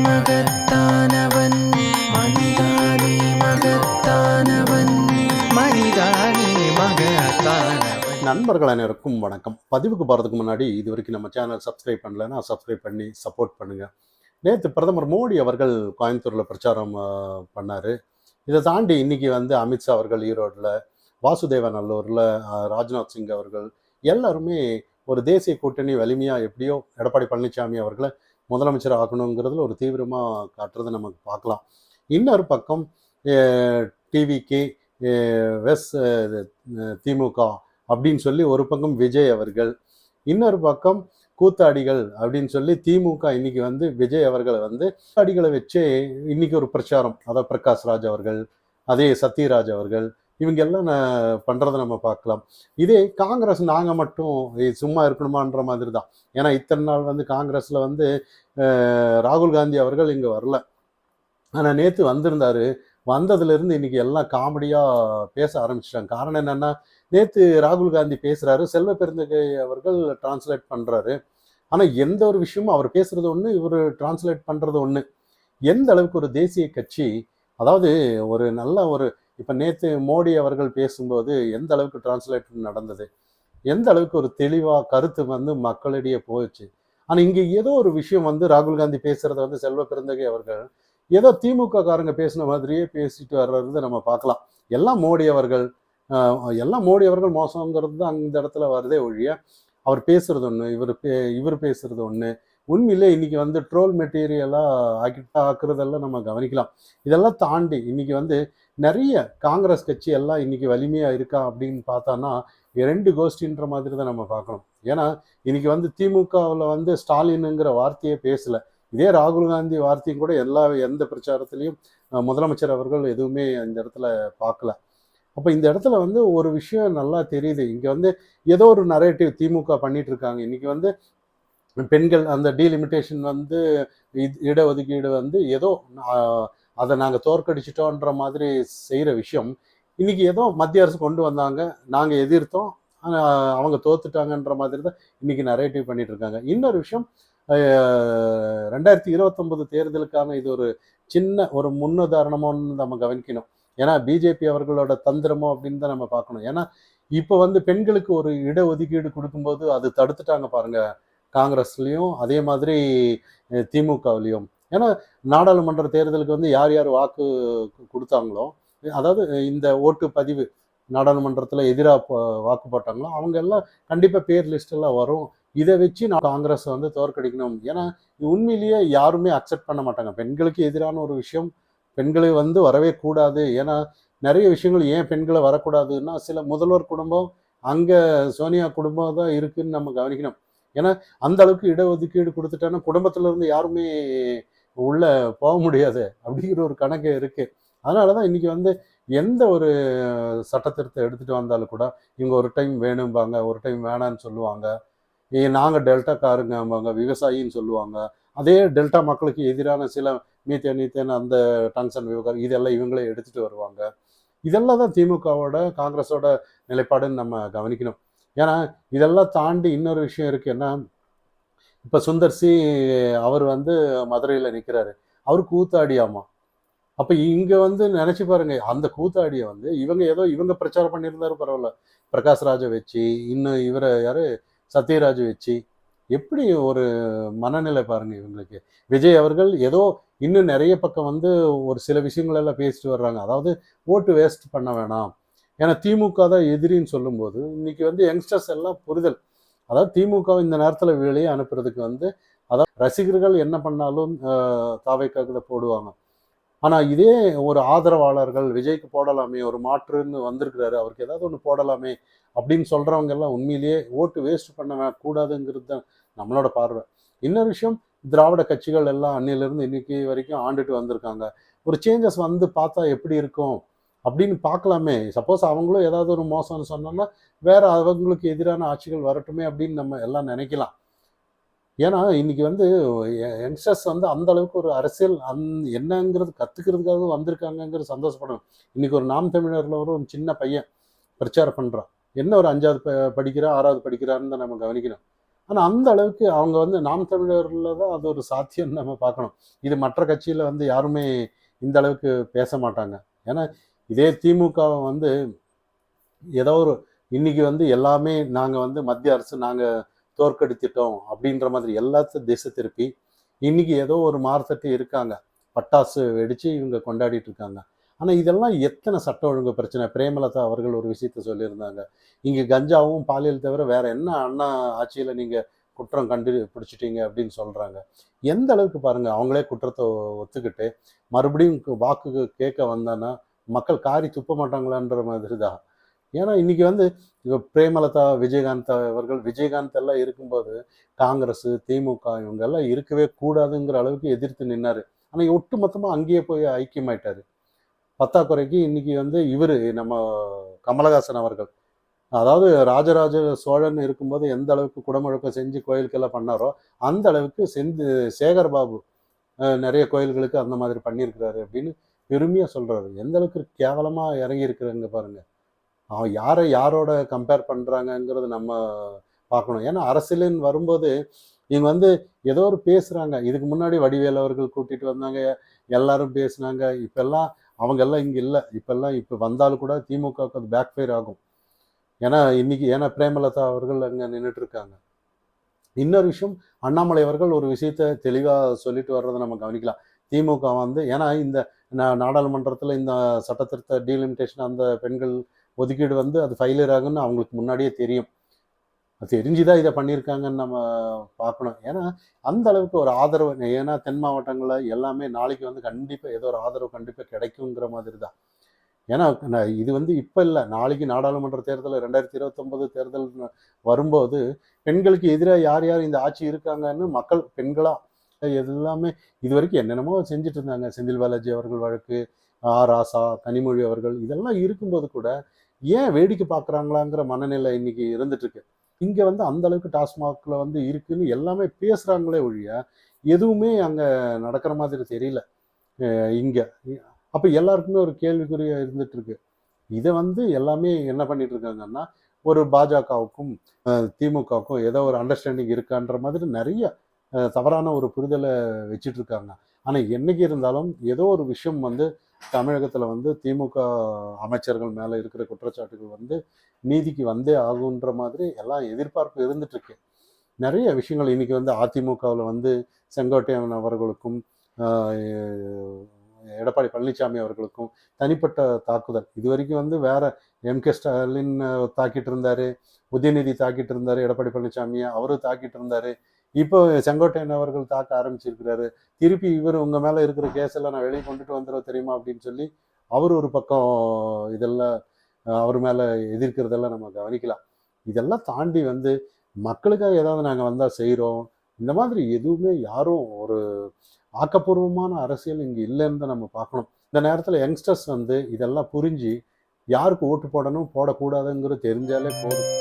மகத்தானவன் மனிதானே மகத்தானவன் மனிதானே மகத்தானவன். நண்பர்கள் அனைவருக்கும் வணக்கம். பதிவுக்கு போகிறதுக்கு முன்னாடி இது வரைக்கும் நம்ம சேனல் சப்ஸ்கிரைப் பண்ணலைன்னா சப்ஸ்கிரைப் பண்ணி சப்போர்ட் பண்ணுங்கள். நேற்று பிரதமர் மோடி அவர்கள் கோயம்புத்தூரில் பிரச்சாரம் பண்ணார். இதை தாண்டி இன்றைக்கி அமித்ஷா அவர்கள் ஈரோட்டில், வாசுதேவநல்லூரில் ராஜ்நாத் சிங் அவர்கள் எல்லாருமே ஒரு தேசிய கூட்டணி வலிமையாக எப்படியோ எடப்பாடி பழனிசாமி அவர்களை முதலமைச்சர் ஆக்கணுங்கிறதுல ஒரு தீவிரமாக காட்டுறதை நமக்கு பார்க்கலாம். இன்னொரு பக்கம் டிவிகே வெஸ் திமுக அப்படின்னு சொல்லி ஒரு பக்கம் விஜய் அவர்கள், இன்னொரு பக்கம் கூத்தாடிகள் அப்படின்னு சொல்லி திமுக இன்னைக்கு விஜய் அவர்களை கூத்தாடிகளை வச்சே இன்னைக்கு ஒரு பிரச்சாரம். அதாவது பிரகாஷ் ராஜ் அவர்கள், அதே சத்யராஜ் அவர்கள், இவங்க எல்லாம் பண்ணுறதை நம்ம பார்க்கலாம். இதே காங்கிரஸ் நாங்கள் மட்டும் சும்மா இருக்கணுமான்ற மாதிரி தான். ஏன்னா இத்தனை நாள் காங்கிரஸில் ராகுல் காந்தி அவர்கள் இங்கே வரல. ஆனால் நேற்று வந்திருந்தாரு. வந்ததுலேருந்து இன்னைக்கு எல்லாம் காமெடியாக பேச ஆரம்பிச்சிட்டாங்க. காரணம் என்னென்னா, நேற்று ராகுல் காந்தி பேசுகிறாரு, செல்வ பெருந்தகை அவர்கள் டிரான்ஸ்லேட் பண்ணுறாரு. ஆனால் எந்த ஒரு விஷயமும் அவர் பேசுகிறது ஒன்று, இவர் டிரான்ஸ்லேட் பண்ணுறது ஒன்று. எந்த அளவுக்கு ஒரு தேசிய கட்சி, அதாவது ஒரு நல்ல ஒரு இப்போ நேற்று மோடி அவர்கள் பேசும்போது எந்த அளவுக்கு டிரான்ஸ்லேட் நடந்தது, எந்த அளவுக்கு ஒரு தெளிவாக கருத்து மக்களிடையே போயிடுச்சு. ஆனால் இங்கே ஏதோ ஒரு விஷயம் ராகுல் காந்தி பேசுகிறத செல்வ பெருந்தகை அவர்கள் ஏதோ திமுக காரங்க பேசின மாதிரியே பேசிட்டு வர்றது நம்ம பார்க்கலாம். எல்லாம் மோடி அவர்கள் மோசங்கிறது தான் அந்த இடத்துல வருதே ஒழிய, அவர் பேசுறது ஒன்று, இவர் பேசுறது ஒன்று. உண்மையிலே இன்னைக்கு ட்ரோல் மெட்டீரியலாக ஆக்குறதெல்லாம் நம்ம கவனிக்கலாம். இதெல்லாம் தாண்டி இன்னைக்கு நிறைய காங்கிரஸ் கட்சி எல்லாம் இன்னைக்கு வலிமையாக இருக்கா அப்படின்னு பார்த்தான்னா ரெண்டு கோஷ்டின்ற மாதிரி தான் நம்ம பார்க்கணும். ஏன்னா இன்னைக்கு திமுகவில் ஸ்டாலினுங்கிற வார்த்தையே பேசலை. இதே ராகுல் காந்தி வார்த்தையும் கூட எந்த பிரச்சாரத்திலையும் முதலமைச்சர் அவர்கள் எதுவுமே இந்த இடத்துல பார்க்கல. அப்போ இந்த இடத்துல ஒரு விஷயம் நல்லா தெரியுது. இங்கே ஏதோ ஒரு நரேட்டிவ் திமுக பண்ணிட்டு இருக்காங்க. இன்னைக்கு பெண்கள் அந்த டீலிமிட்டேஷன் இடஒதுக்கீடு ஏதோ அதை நாங்கள் தோற்கடிச்சிட்டோன்ற மாதிரி செய்கிற விஷயம் இன்னைக்கு ஏதோ மத்திய அரசு கொண்டு வந்தாங்க, நாங்கள் எதிர்த்தோம், அவங்க தோத்துட்டாங்கன்ற மாதிரி தான் இன்னைக்கு நரேட்டிவ் பண்ணிட்டு இருக்காங்க. இன்னொரு விஷயம், 2029 தேர்தலுக்கான இது ஒரு சின்ன ஒரு முன்னுதாரணமோன்னு நம்ம கவனிக்கணும். ஏன்னா பிஜேபி அவர்களோட தந்திரமோ அப்படின்னு தான் நம்ம பார்க்கணும். ஏன்னா இப்போ பெண்களுக்கு ஒரு இடஒதுக்கீடு கொடுக்கும்போது அது தடுத்துட்டாங்க பாருங்க, காங்கிரஸ்லையும் அதே மாதிரி திமுகவிலையும். ஏன்னா நாடாளுமன்ற தேர்தலுக்கு யார் யார் வாக்கு கொடுத்தாங்களோ, அதாவது இந்த ஓட்டு பதிவு நாடாளுமன்றத்தில் எதிராக வாக்கு போட்டாங்களோ அவங்க எல்லாம் கண்டிப்பாக பேர் லிஸ்டெல்லாம் வரும். இதை வச்சு நான் காங்கிரஸ் தோற்கடிக்கணும். ஏன்னா உண்மையிலேயே யாருமே அக்செப்ட் பண்ண மாட்டாங்க. பெண்களுக்கு எதிரான ஒரு விஷயம் பெண்களை வரவே கூடாது. ஏன்னா நிறைய விஷயங்கள் ஏன் பெண்களை வரக்கூடாதுன்னா, சில முதல்வர் குடும்பம் அங்கே சோனியா குடும்பம் தான் இருக்குன்னு நம்ம கவனிக்கணும். ஏன்னா அந்த அளவுக்கு இடஒதுக்கீடு கொடுத்துட்டாங்கன்னா குடும்பத்துல இருந்து யாருமே உள்ள போக முடியாது அப்படிங்கிற ஒரு கணக்கு இருக்கு. அதனால தான் இன்னைக்கு எந்த ஒரு சட்டத்திருத்தம் எடுத்துட்டு வந்தாலும் கூட இவங்க ஒரு டைம் வேணும்பாங்க, ஒரு டைம் வேணான்னு சொல்லுவாங்க. நாங்கள் டெல்டாக்காரங்கம்பாங்க, விவசாயின்னு சொல்லுவாங்க. அதே டெல்டா மக்களுக்கு எதிரான சில மீத்தேன் அந்த டங்ஷன் விவகாரம் இதெல்லாம் இவங்களே எடுத்துட்டு வருவாங்க. இதெல்லாம் தான் திமுகவோட காங்கிரஸோட நிலைப்பாடுன்னு நம்ம கவனிக்கணும். ஏன்னா இதெல்லாம் தாண்டி இன்னொரு விஷயம் இருக்கு. என்ன, இப்போ சுந்தர்சி அவர் மதுரையில் நிற்கிறாரு, அவர் கூத்தாடியாமா. அப்போ இங்கே நினச்சி பாருங்க, அந்த கூத்தாடியை இவங்க பிரச்சாரம் பண்ணியிருந்தாரு பரவாயில்ல, பிரகாஷ் ராஜை வச்சு, இன்னும் இவரை யாரு சத்யராஜ் வச்சு, எப்படி ஒரு மனநிலை பாருங்க இவங்களுக்கு. விஜய் அவர்கள் ஏதோ இன்னும் நிறைய பக்கம் ஒரு சில விஷயங்கள் எல்லாம் பேசிட்டு வர்றாங்க. அதாவது ஓட்டு வேஸ்ட் பண்ண வேணாம், ஏன்னா திமுக தான் எதிரின்னு சொல்லும்போது இன்னைக்கு யங்ஸ்டர்ஸ் எல்லாம் புரிதல். அதாவது திமுக இந்த நேரத்தில் வெளியே அனுப்புறதுக்கு அதாவது ரசிகர்கள் என்ன பண்ணாலும் தாவைக்காக போடுவாங்க. ஆனால் இதே ஒரு ஆதரவாளர்கள் விஜய்க்கு போடலாமே, ஒரு மாற்றுன்னு வந்திருக்கிறாரு, அவருக்கு ஏதாவது ஒன்று போடலாமே அப்படின்னு சொல்கிறவங்க எல்லாம் உண்மையிலேயே ஓட்டு வேஸ்ட் பண்ண கூடாதுங்கிறது தான் நம்மளோட பார்வை. இன்னொரு விஷயம், திராவிட கட்சிகள் எல்லாம் அன்னிலிருந்து இன்னைக்கு வரைக்கும் ஆண்டுட்டு வந்திருக்காங்க. ஒரு சேஞ்சஸ் பார்த்தா எப்படி இருக்கும் அப்படின்னு பார்க்கலாமே. சப்போஸ் அவங்களும் ஏதாவது ஒரு மோசம்னு சொன்னோம்னா வேற அவங்களுக்கு எதிரான ஆட்சிகள் வரட்டுமே அப்படின்னு நம்ம எல்லாம் நினைக்கலாம். ஏன்னா இன்னைக்கு யங்ஸ்டர்ஸ் அந்த அளவுக்கு ஒரு அரசியல் என்னங்கிறது கத்துக்கிறதுக்காக வந்திருக்காங்கிறது சந்தோஷப்படணும். இன்னைக்கு ஒரு நாம் தமிழர்ல ஒரு சின்ன பையன் பிரச்சாரம் பண்றான். என்ன ஒரு 5வது படிக்கிறா 6வது படிக்கிறான்னு தான் நம்ம கவனிக்கணும். ஆனால் அந்த அளவுக்கு அவங்க வந்து நாம் தமிழர்ல தான் அது ஒரு சாத்தியம் நம்ம பார்க்கணும். இது மற்ற கட்சியில் வந்து யாருமே இந்த அளவுக்கு பேச மாட்டாங்க. ஏன்னா இதே திமுகவை வந்து ஏதோ ஒரு இன்னைக்கு வந்து எல்லாமே நாங்கள் வந்து மத்திய அரசு நாங்கள் தோற்கடித்திட்டோம் அப்படின்ற மாதிரி எல்லாத்தையும் திசை திருப்பி இன்னைக்கு ஏதோ ஒரு மாறுதட்டி இருக்காங்க. பட்டாசு வெடிச்சு இவங்க கொண்டாடிட்டு இருக்காங்க. ஆனால் இதெல்லாம் எத்தனை சட்ட ஒழுங்கு பிரச்சனை. பிரேமலதா அவர்கள் ஒரு விஷயத்த சொல்லியிருந்தாங்க. இங்கே கஞ்சாவும் பாலியல் தவிர வேற என்ன அண்ணா ஆட்சியில் நீங்கள் குற்றம் பிடிச்சிட்டீங்க அப்படின்னு சொல்கிறாங்க. எந்த அளவுக்கு பாருங்கள், அவங்களே குற்றத்தை ஒத்துக்கிட்டு மறுபடியும் வாக்கு கேட்க வந்தான்னா மக்கள் காரி துப்ப மாட்டாங்களான்ற மாதிரி தான். ஏன்னா இன்னைக்கு வந்து பிரேமலதா விஜயகாந்த் அவர்கள் விஜயகாந்த் எல்லாம் இருக்கும்போது காங்கிரஸ் திமுக இவங்க எல்லாம் இருக்கவே கூடாதுங்கிற அளவுக்கு எதிர்த்து நின்னாரு. ஆனால் ஒட்டு மொத்தமாக அங்கேயே போய் ஐக்கியமாயிட்டாரு. பத்தாக்குறைக்கு இன்னைக்கு வந்து இவர் நம்ம கமலஹாசன் அவர்கள், அதாவது ராஜராஜ சோழன் இருக்கும்போது எந்த அளவுக்கு குடமுழக்கம் செஞ்சு கோயிலுக்கெல்லாம் பண்ணாரோ அந்த அளவுக்கு சேகர் பாபு நிறைய கோயில்களுக்கு அந்த மாதிரி பண்ணியிருக்கிறாரு அப்படின்னு பெருமையாக சொல்றாரு. எந்த அளவுக்கு கேவலமாக இறங்கி இருக்கிறாங்க பாருங்க. அவன் யாரை யாரோட கம்பேர் பண்ணுறாங்கங்கிறது நம்ம பார்க்கணும். ஏன்னா அரசியலுன்னு வரும்போது இவங்க வந்து ஏதோ ஒரு பேசுகிறாங்க. இதுக்கு முன்னாடி வடிவேல் அவர்கள் கூட்டிகிட்டு வந்தாங்க, எல்லாரும் பேசுனாங்க. இப்போல்லாம் அவங்க எல்லாம் இங்கே இல்லை. இப்போ வந்தாலும் கூட திமுகவுக்கு அது பேக் ஃபயர் ஆகும். ஏன்னா பிரேமலதா அவர்கள் அங்கே நின்றுட்டு இருக்காங்க. இன்னொரு விஷயம், அண்ணாமலை அவர்கள் ஒரு விஷயத்த தெளிவாக சொல்லிட்டு வர்றதை நம்ம கவனிக்கலாம். திமுக வந்து ஏன்னா இந்த நாடாளுமன்றத்தில் இந்த சட்டத்திருத்த டீலிமிட்டேஷன் அந்த பெண்கள் ஒதுக்கீடு வந்து அது ஃபெயிலியர் ஆகுன்னு அவங்களுக்கு முன்னாடியே தெரியும். அது தெரிஞ்சுதான் இதை பண்ணியிருக்காங்கன்னு நம்ம பார்க்கணும். ஏன்னா அந்த அளவுக்கு ஒரு ஆதரவு, ஏன்னா தென் மாவட்டங்களில் எல்லாமே நாளைக்கு வந்து கண்டிப்பாக ஏதோ ஒரு ஆதரவு கண்டிப்பாக கிடைக்குங்கிற மாதிரி தான். ஏன்னா இது வந்து இப்போ இல்லை, நாளைக்கு நாடாளுமன்ற தேர்தல் 2029 தேர்தல் வரும்போது பெண்களுக்கு எதிராக யார் யார் இந்த ஆட்சி இருக்காங்கன்னு மக்கள் பெண்களாக எல்லாமே இது வரைக்கும் என்னென்னமோ செஞ்சுட்டு இருந்தாங்க. செந்தில் பாலாஜி அவர்கள் வழக்கு, ராசா, கனிமொழி அவர்கள், இதெல்லாம் இருக்கும்போது கூட ஏன் வேடிக்கை பார்க்குறாங்களாங்கிற மனநிலை இன்னைக்கு இருந்துட்டு இருக்கு. இங்கே வந்து அந்த அளவுக்கு டாஸ்மாக்ல வந்து இருக்குன்னு எல்லாமே பேசுகிறாங்களே ஒழிய எதுவுமே அங்கே நடக்கிற மாதிரி தெரியல இங்கே. அப்போ எல்லாருக்குமே ஒரு கேள்விக்குறியாக இருந்துட்டு இருக்கு. இதை வந்து எல்லாமே என்ன பண்ணிட்டு இருக்காங்கன்னா, ஒரு பாஜகவுக்கும் திமுகவுக்கும் ஏதோ ஒரு அண்டர்ஸ்டாண்டிங் இருக்கான்ற மாதிரி நிறைய தவறான ஒரு புரிதலை வச்சுட்டு இருக்காங்க. ஆனால் என்னைக்கு இருந்தாலும் ஏதோ ஒரு விஷயம் வந்து தமிழகத்தில் வந்து திமுக அமைச்சர்கள் மேலே இருக்கிற குற்றச்சாட்டுகள் வந்து நீதிக்கு வந்தே ஆகுன்ற மாதிரி எல்லாம் எதிர்பார்ப்பு இருந்துட்டு இருக்கு. நிறைய விஷயங்கள் இன்னைக்கு வந்து அதிமுகவில் வந்து செங்கோட்டையன் அவர்களுக்கும் எடப்பாடி பழனிசாமி அவர்களுக்கும் தனிப்பட்ட தாக்குதல். இது வரைக்கும் வந்து வேற எம்.கே. ஸ்டாலின் தாக்கிட்டு இருந்தாரு, உதயநிதி தாக்கிட்டு இருந்தாரு, எடப்பாடி பழனிசாமியை அவரும் தாக்கிட்டு இருந்தாரு. இப்போ செங்கோட்டையன் அவர்கள் தாக்க ஆரம்பிச்சிருக்கிறாரு. திருப்பி இவர் உங்க மேல இருக்கிற கேஸ் எல்லாம் நான் வெளியே கொண்டுட்டு வந்துடுவேன் தெரியுமா அப்படின்னு சொல்லி அவர் ஒரு பக்கம் இதெல்லாம் அவர் மேல எதிர்க்கிறதெல்லாம் நம்ம கவனிக்கலாம். இதெல்லாம் தாண்டி வந்து மக்களுக்காக ஏதாவது நாங்கள் வந்தால் செய்கிறோம், இந்த மாதிரி எதுவுமே யாரும் ஒரு ஆக்கப்பூர்வமான அரசியல் இங்கே இல்லைன்னு தான் நம்ம பார்க்கணும். இந்த நேரத்தில் யங்ஸ்டர்ஸ் வந்து இதெல்லாம் புரிஞ்சு யாருக்கு ஓட்டு போடணும் போடக்கூடாதுங்கிறது தெரிஞ்சாலே போதும்.